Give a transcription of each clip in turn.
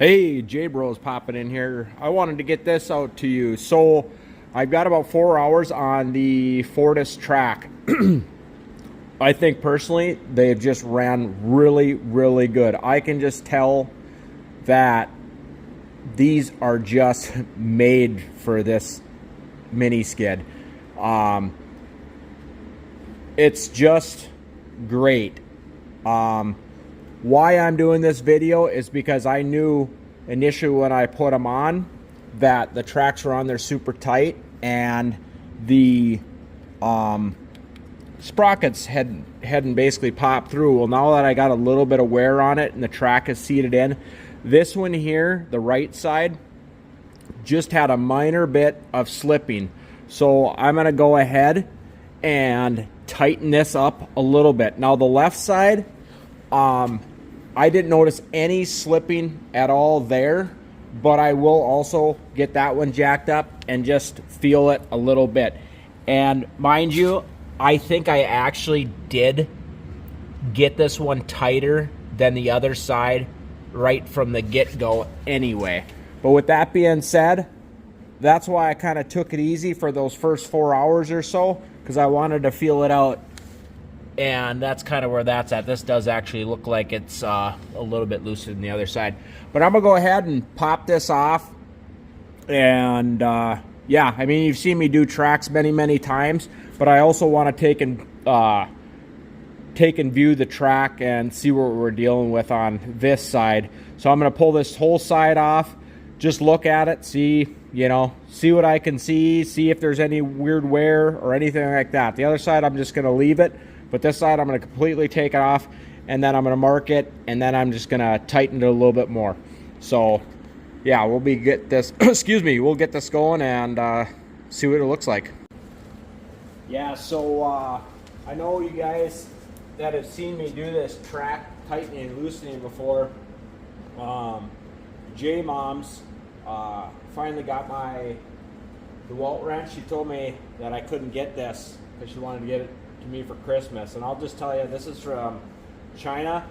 Hey, J-Bros popping in here. I wanted to get this out to you. So I've got about 4 hours on the Fortishd track. I think personally they've just ran really, really good. I can just tell that these are just made for this mini skid. It's just great. Why I'm doing this video is because I knew initially when I put them on that the tracks were on there super tight and the sprockets hadn't basically popped through. Well, now that I got a little bit of wear on it and the track is seated in, this one here, the right side, just had a minor bit of slipping. So I'm going to go ahead and tighten this up a little bit. Now the left side, I didn't notice any slipping at all there, but I will also get that one jacked up and just feel it a little bit. And mind you, I think I actually did get this one tighter than the other side right from the get-go anyway. But with that being said, that's why I kind of took it easy for those first 4 hours or so, because I wanted to feel it out. And that's kind of where that's at. This does actually look like it's a little bit looser than the other side. But I'm going to go ahead and pop this off. And yeah, I mean, you've seen me do tracks many, many times. But I also want to take and view the track and see what we're dealing with on this side. So I'm going to pull this whole side off. Just look at it, see what I can see if there's any weird wear or anything like that. The other side, I'm just going to leave it. But this side, I'm going to completely take it off, and then I'm going to mark it, and then I'm just going to tighten it a little bit more. So, yeah, we'll get this going and see what it looks like. Yeah, so I know you guys that have seen me do this track tightening and loosening before. J-Mom's finally got the DeWalt wrench. She told me that I couldn't get this because she wanted to get it to me for Christmas, and I'll just tell you, this is from China.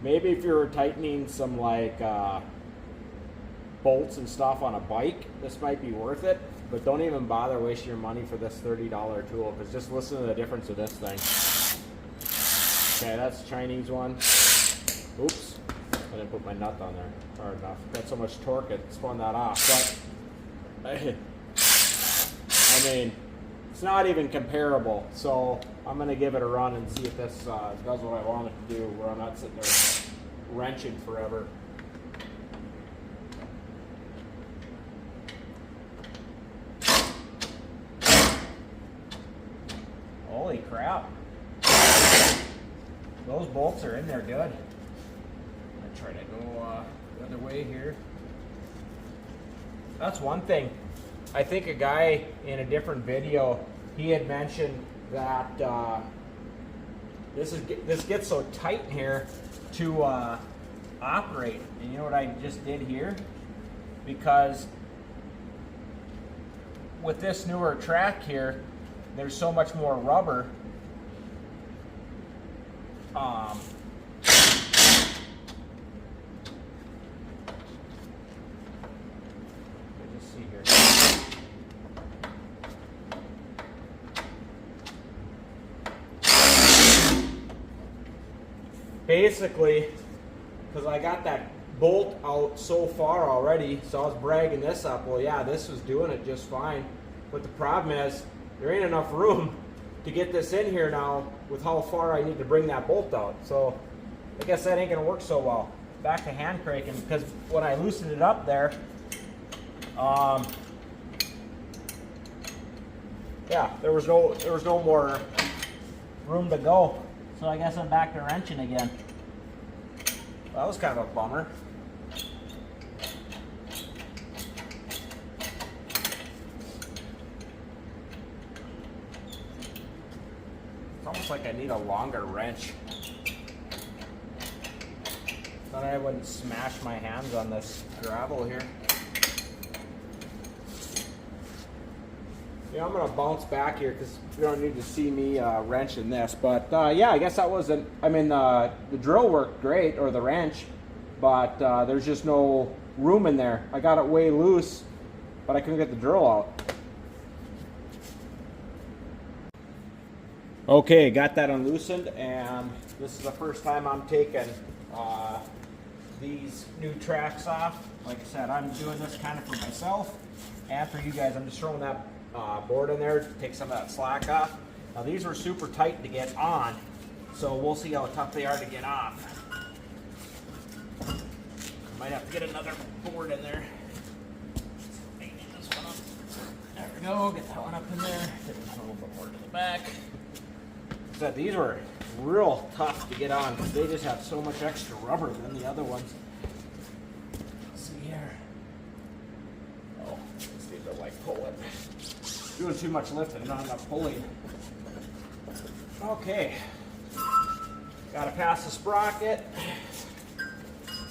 Maybe if you're tightening some like bolts and stuff on a bike, this might be worth it, but don't even bother wasting your money for this $30 tool, because just listen to the difference of this thing. Okay, that's the Chinese one. Oops, I didn't put my nut on there hard enough. Got so much torque it spun that off, but I mean, it's not even comparable, so I'm going to give it a run and see if this does what I want it to do, where I'm not sitting there wrenching forever. Holy crap. Those bolts are in there good. I'm going to try to go the other way here. That's one thing. I think a guy in a different video, he had mentioned that this gets so tight in here to operate. And you know what I just did here? Because with this newer track here, there's so much more rubber. Basically, because I got that bolt out so far already, so I was bragging this up. Well, yeah, this was doing it just fine. But the problem is, there ain't enough room to get this in here now with how far I need to bring that bolt out. So I guess that ain't going to work so well. Back to hand cranking, because when I loosened it up there, yeah, there was no more room to go. So I guess I'm back to wrenching again. That was kind of a bummer. It's almost like I need a longer wrench. Then I wouldn't smash my hands on this gravel here. Yeah, I'm going to bounce back here because you don't need to see me wrenching this. But yeah, I guess that wasn't, I mean, the drill worked great, or the wrench. but there's just no room in there. I got it way loose, but I couldn't get the drill out. Okay, got that unloosened, and this is the first time I'm taking these new tracks off. Like I said, I'm doing this kind of for myself and for you guys. I'm just throwing that board in there to take some of that slack off. Now these were super tight to get on, so we'll see how tough they are to get off. Might have to get another board in there. This one up. There we go, get that one up in there. Get a little bit more to the back. So these were real tough to get on because they just have so much extra rubber than the other ones. Let's see here. Oh, let's need to like pull it. Doing too much lifting, not enough pulling. Okay. Gotta pass the sprocket.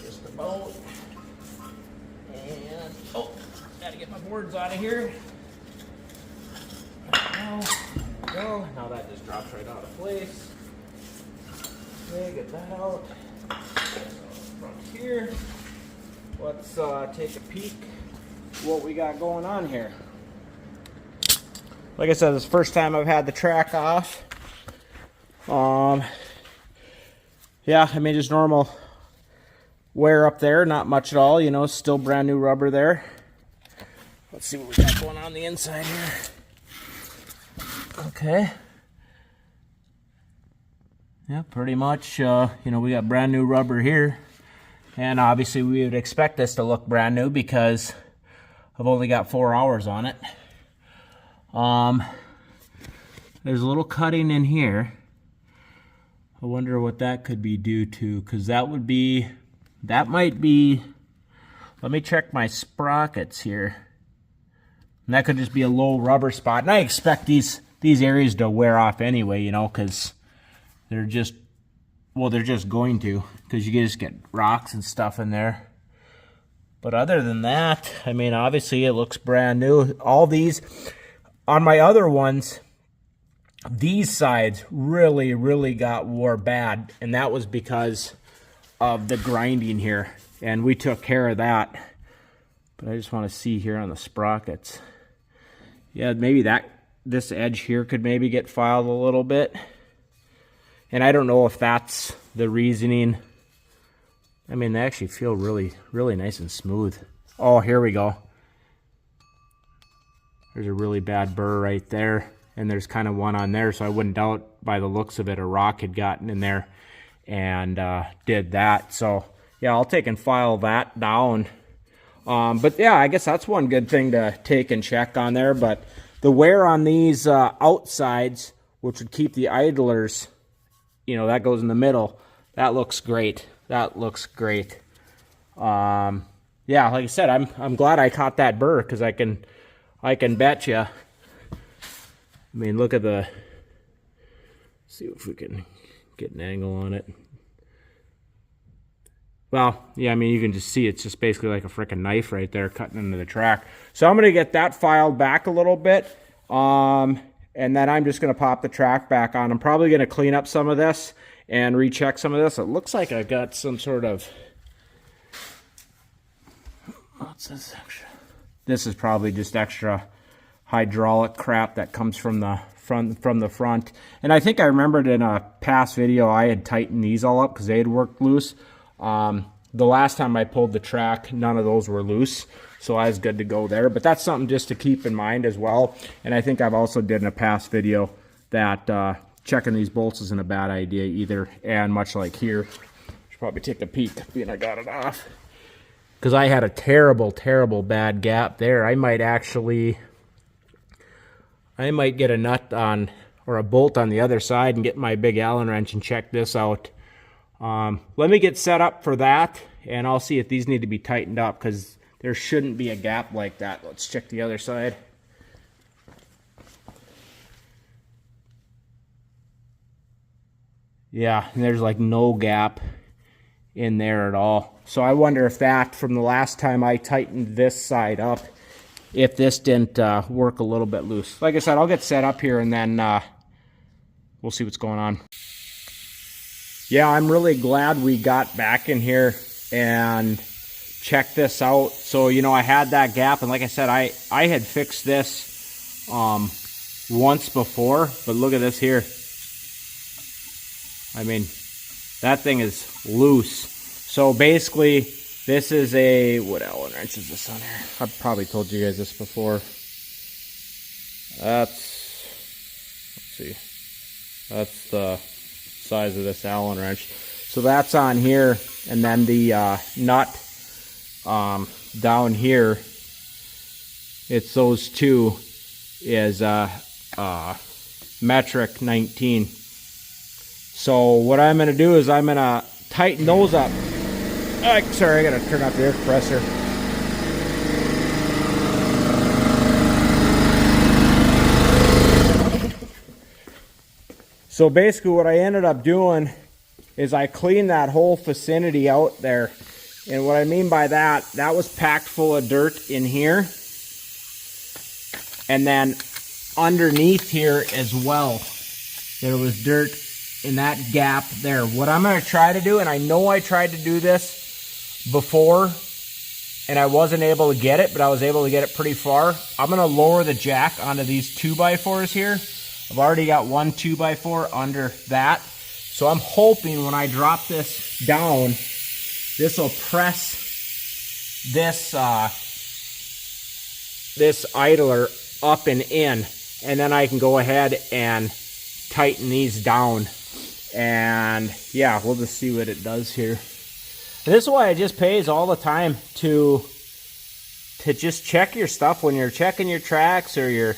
Just about. And oh, gotta get my boards out of here. There we go. Now that just drops right out of place. Okay, get that out. From here, let's take a peek what we got going on here. Like I said, this is the first time I've had the track off. Yeah, I mean just normal wear up there, not much at all, you know, still brand new rubber there. Let's see what we got going on the inside here. Okay. Yeah, pretty much, you know, we got brand new rubber here. And obviously we would expect this to look brand new because I've only got 4 hours on it. There's a little cutting in here. I wonder what that could be due to, because that might be, let me check my sprockets here. And that could just be a low rubber spot. And I expect these areas to wear off anyway, you know, because they're just going to, because you just get rocks and stuff in there. But other than that, I mean, obviously it looks brand new. All these, on my other ones, these sides really got wore bad, and that was because of the grinding here, and we took care of that. But I just want to see here on the sprockets. Yeah, maybe this edge here could maybe get filed a little bit. And I don't know if that's the reasoning. I mean, they actually feel really nice and smooth. Oh, here we go. There's a really bad burr right there. And there's kind of one on there, so I wouldn't doubt by the looks of it a rock had gotten in there and did that. So yeah, I'll take and file that down. But yeah, I guess that's one good thing to take and check on there. But the wear on these outsides, which would keep the idlers, you know, that goes in the middle. That looks great. That looks great. Yeah, like I said, I'm glad I caught that burr, because I can bet you. I mean, look at the, see if we can get an angle on it. Well, yeah, I mean, you can just see it's just basically like a freaking knife right there cutting into the track. So I'm going to get that filed back a little bit. And then I'm just going to pop the track back on. I'm probably going to clean up some of this and recheck some of this. It looks like I got some sort of, what's this extra? This is probably just extra hydraulic crap that comes from the front. And I think I remembered in a past video I had tightened these all up because they had worked loose. The last time I pulled the track, none of those were loose, so I was good to go there. But that's something just to keep in mind as well. And I think I've also did in a past video that checking these bolts isn't a bad idea either. And much like here, should probably take a peek being I got it off, because I had a terrible bad gap there. I might get a nut on, or a bolt on the other side and get my big Allen wrench and check this out. Let me get set up for that, and I'll see if these need to be tightened up, because there shouldn't be a gap like that. Let's check the other side. Yeah, and there's like no gap in there at all. So I wonder if that, from the last time I tightened this side up, if this didn't work a little bit loose. Like I said, I'll get set up here, and then we'll see what's going on. Yeah, I'm really glad we got back in here and check this out. So, you know, I had that gap, and like I said, I had fixed this once before, but look at this here. I mean, that thing is loose. So basically, this is a, what Allen wrench is this on here? I've probably told you guys this before. Let's see. That's the size of this Allen wrench. So that's on here, and then the nut down here, it's those two, is metric 19. So what I'm going to do is I'm going to tighten those up. Sorry, I got to turn off the air compressor. So basically what I ended up doing is I cleaned that whole vicinity out there. And what I mean by that, that was packed full of dirt in here. And then underneath here as well, there was dirt in that gap there. What I'm going to try to do, and I know I tried to do this before and I wasn't able to get it, but I was able to get it pretty far. I'm going to lower the jack onto these 2x4s here. I've already got one 2x4 under that. So I'm hoping when I drop this down, this will press this this idler up and in, and then I can go ahead and tighten these down. And yeah, we'll just see what it does here. And this is why it just pays all the time to just check your stuff when you're checking your tracks or you're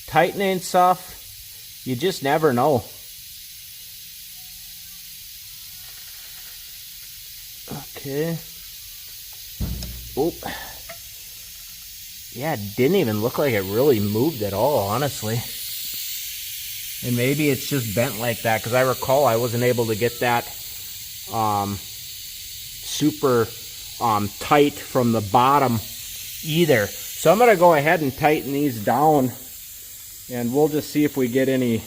tightening stuff. You just never know. Okay. Oh. Yeah, it didn't even look like it really moved at all, honestly. And maybe it's just bent like that, because I recall I wasn't able to get that super tight from the bottom either. So I'm going to go ahead and tighten these down, and we'll just see if we get any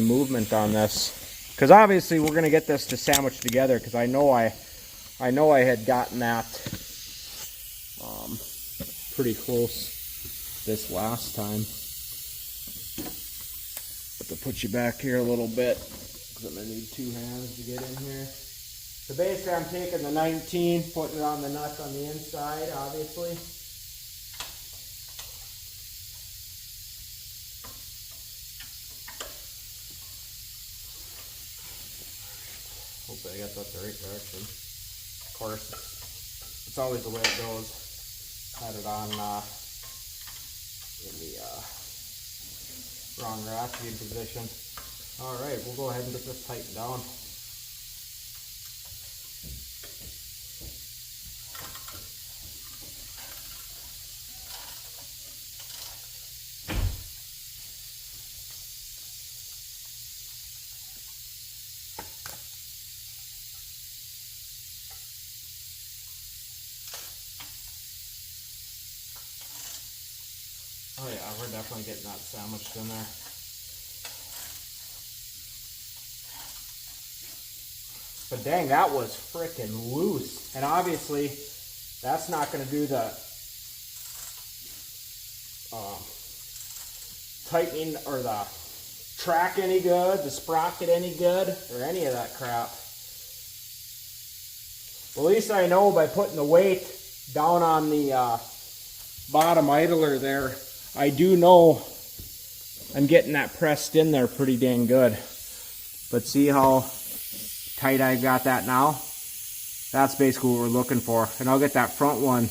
movement on this. Because obviously we're going to get this to sandwich together, because I know I had gotten that pretty close this last time. Have to put you back here a little bit, because I'm going to need two hands to get in here. So basically I'm taking the 19, putting it on the nuts on the inside, obviously. Hopefully I got that the right direction. Of course, it's always the way it goes. Had it on in the wrong ratcheting position. Alright, we'll go ahead and get this tightened down. Oh yeah, we're definitely getting that sandwiched in there. But dang, that was freaking loose. And obviously, that's not going to do the tightening or the track any good, the sprocket any good, or any of that crap. Well, at least I know by putting the weight down on the bottom idler there, I do know I'm getting that pressed in there pretty dang good. But see how tight I got that now? That's basically what we're looking for. And I'll get that front one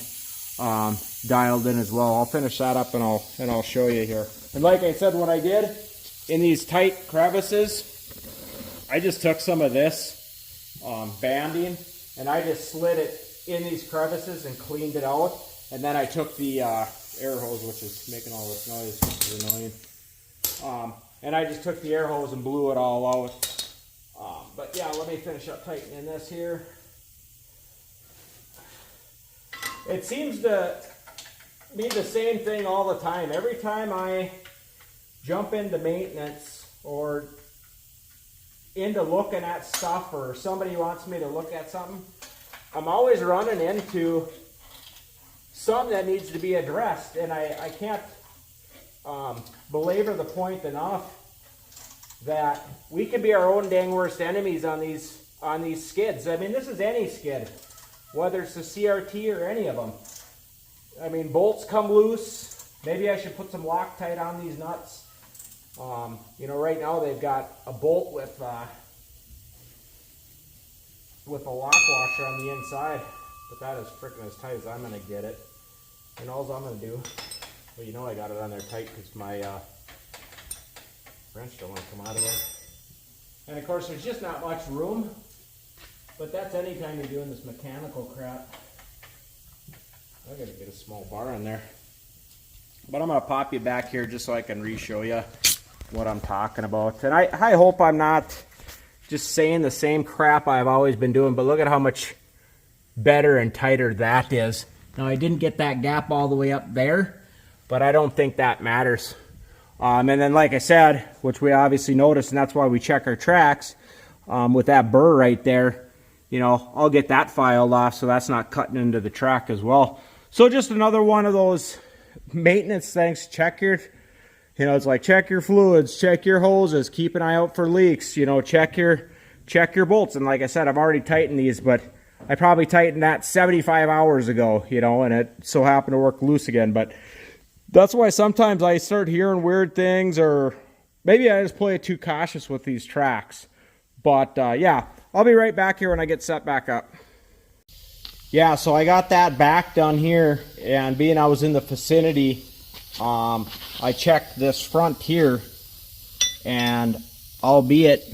dialed in as well. I'll finish that up and I'll show you here. And like I said, what I did in these tight crevices, I just took some of this banding and I just slid it in these crevices and cleaned it out. And then I took the air hose, which is making all this noise, which is annoying. And I just took the air hose and blew it all out. But yeah, let me finish up tightening this here. It seems to be the same thing all the time. Every time I jump into maintenance or into looking at stuff, or somebody wants me to look at something, I'm always running into something that needs to be addressed, and I can't belabor the point enough that we could be our own dang worst enemies on these skids. I mean, this is any skid, whether it's the CRT or any of them. I mean, bolts come loose. Maybe I should put some Loctite on these nuts. You know, right now they've got a bolt with a lock washer on the inside, but that is freaking as tight as I'm going to get it. And all I'm going to do, well, you know I got it on there tight because my wrench don't want to come out of there. And of course there's just not much room, but that's any time you're doing this mechanical crap. I got to get a small bar in there. But I'm going to pop you back here just so I can re-show you what I'm talking about. And I hope I'm not just saying the same crap I've always been doing, but look at how much better and tighter that is. Now, I didn't get that gap all the way up there, but I don't think that matters. And then, like I said, which we obviously noticed, and that's why we check our tracks, with that burr right there, you know, I'll get that filed off so that's not cutting into the track as well. So just another one of those maintenance things. Check your, you know, it's like check your fluids, check your hoses, keep an eye out for leaks, you know, check your bolts. And like I said, I've already tightened these, but I probably tightened that 75 hours ago, you know, and it so happened to work loose again. But that's why sometimes I start hearing weird things, or maybe I just play it too cautious with these tracks. But yeah, I'll be right back here when I get set back up. Yeah, so I got that back done here, and being I was in the vicinity, I checked this front here, and albeit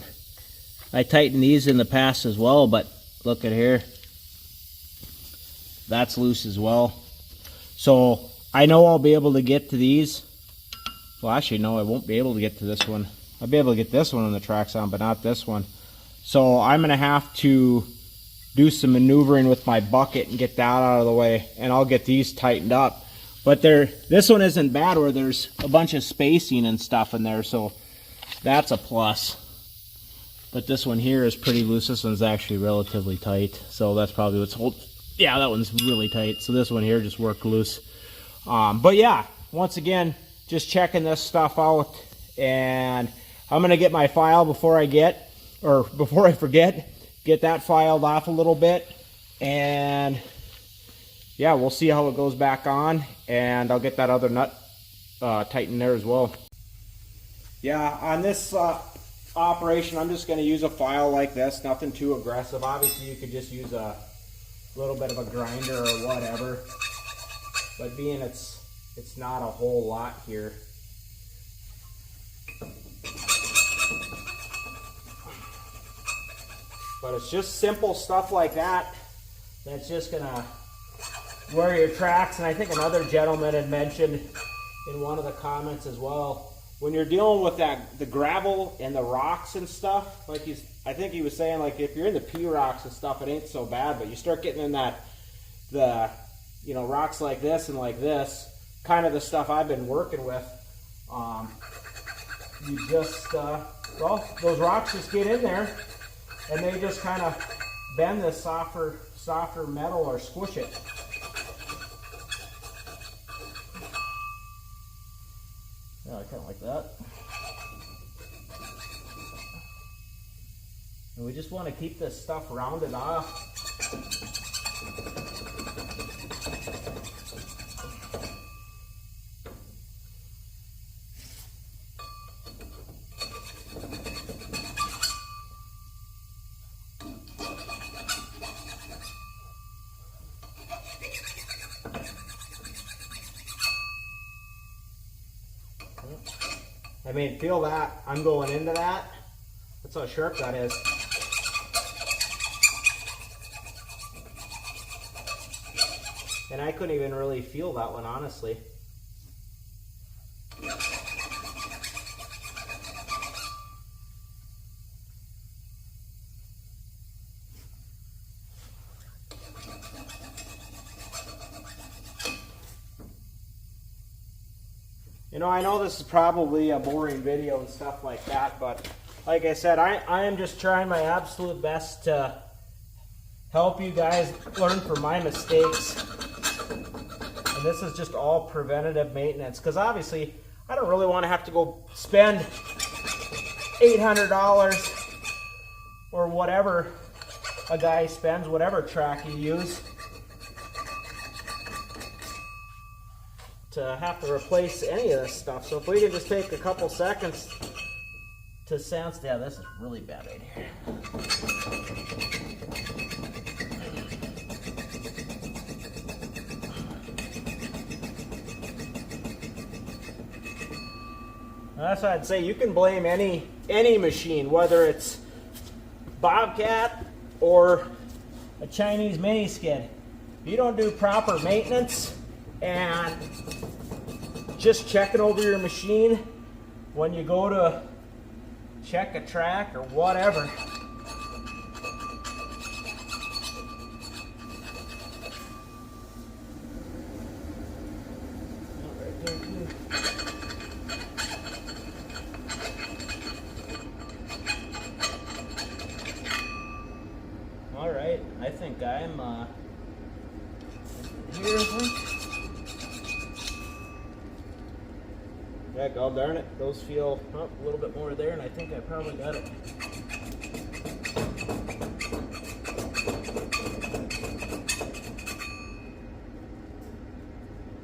I tightened these in the past as well, but look at here, that's loose as well. So I know I'll be able to get to these. Well, actually, no, I won't be able to get to this one. I'll be able to get this one on the tracks on, but not this one. So I'm going to have to do some maneuvering with my bucket and get that out of the way, and I'll get these tightened up. But this one isn't bad where there's a bunch of spacing and stuff in there, so that's a plus. But this one here is pretty loose. This one's actually relatively tight, so that's probably what's holding. Yeah, that one's really tight, so this one here just worked loose. But yeah, once again, just checking this stuff out, and I'm gonna get my file before I forget, get that filed off a little bit, and yeah, we'll see how it goes back on, and I'll get that other nut tightened there as well. Yeah, on this operation, I'm just going to use a file like this, nothing too aggressive. Obviously, you could just use a little bit of a grinder or whatever, but being it's not a whole lot here. But it's just simple stuff like that that's just going to wear your tracks. And I think another gentleman had mentioned in one of the comments as well, when you're dealing with the gravel and the rocks and stuff, like I think he was saying, like if you're in the P rocks and stuff, it ain't so bad, but you start getting in the you know, rocks like this and like this, kind of the stuff I've been working with, you just well, those rocks just get in there and they just kind of bend this softer metal or squish it. Yeah, I kind of like that. And we just want to keep this stuff rounded off. I mean, feel that. I'm going into that. That's how sharp that is. And I couldn't even really feel that one, honestly. You know, I know this is probably a boring video and stuff like that, but like I said, I am just trying my absolute best to help you guys learn from my mistakes. And this is just all preventative maintenance, because obviously I don't really want to have to go spend $800 or whatever a guy spends, whatever track you use, to have to replace any of this stuff. So if we can just take a couple seconds to sense, yeah, this is really bad right here. That's what I'd say. You can blame any machine, whether it's Bobcat or a Chinese mini skid. If you don't do proper maintenance and just checking over your machine when you go to check a track or whatever, Alright, I think I'm here, I think. Yeah, god darn it, those feel a little bit more there, and I think I probably got it.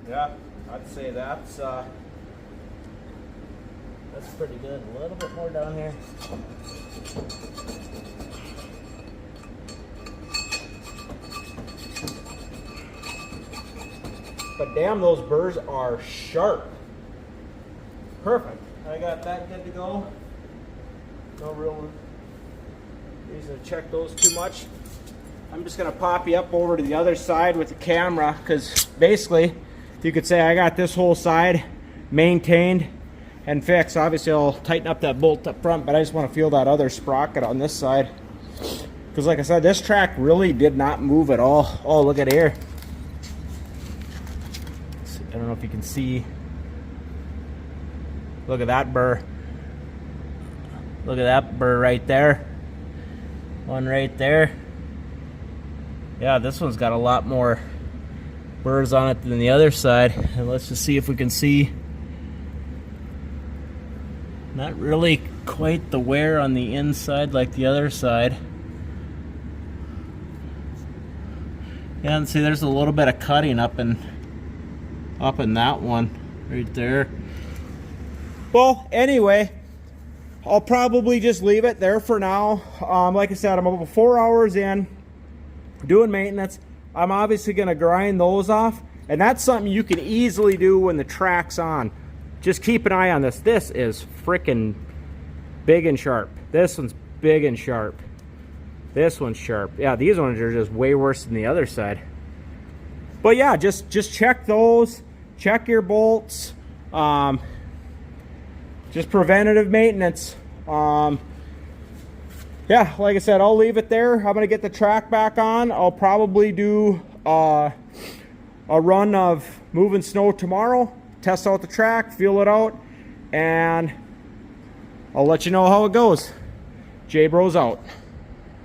Yeah, I'd say that's pretty good. A little bit more down here. But damn, those burrs are sharp. Perfect. I got that good to go. No real reason to check those too much. I'm just going to pop you up over to the other side with the camera, because basically, you could say I got this whole side maintained and fixed. Obviously, I'll tighten up that bolt up front, but I just want to feel that other sprocket on this side. Because like I said, this track really did not move at all. Oh, look at here. I don't know if you can see. Look at that burr. Look at that burr right there. One right there. Yeah, this one's got a lot more burrs on it than the other side. And let's just see if we can see. Not really quite the wear on the inside like the other side. Yeah, and see there's a little bit of cutting up in that one right there. Well, anyway, I'll probably just leave it there for now. Like I said, I'm about 4 hours in doing maintenance. I'm obviously going to grind those off, and that's something you can easily do when the track's on. Just keep an eye on this. This is freaking big and sharp. This one's big and sharp. This one's sharp. Yeah, these ones are just way worse than the other side. But yeah, just check those. Check your bolts. Just preventative maintenance. Yeah, like I said, I'll leave it there. I'm going to get the track back on. I'll probably do a run of moving snow tomorrow. Test out the track, feel it out, and I'll let you know how it goes. J Bros out.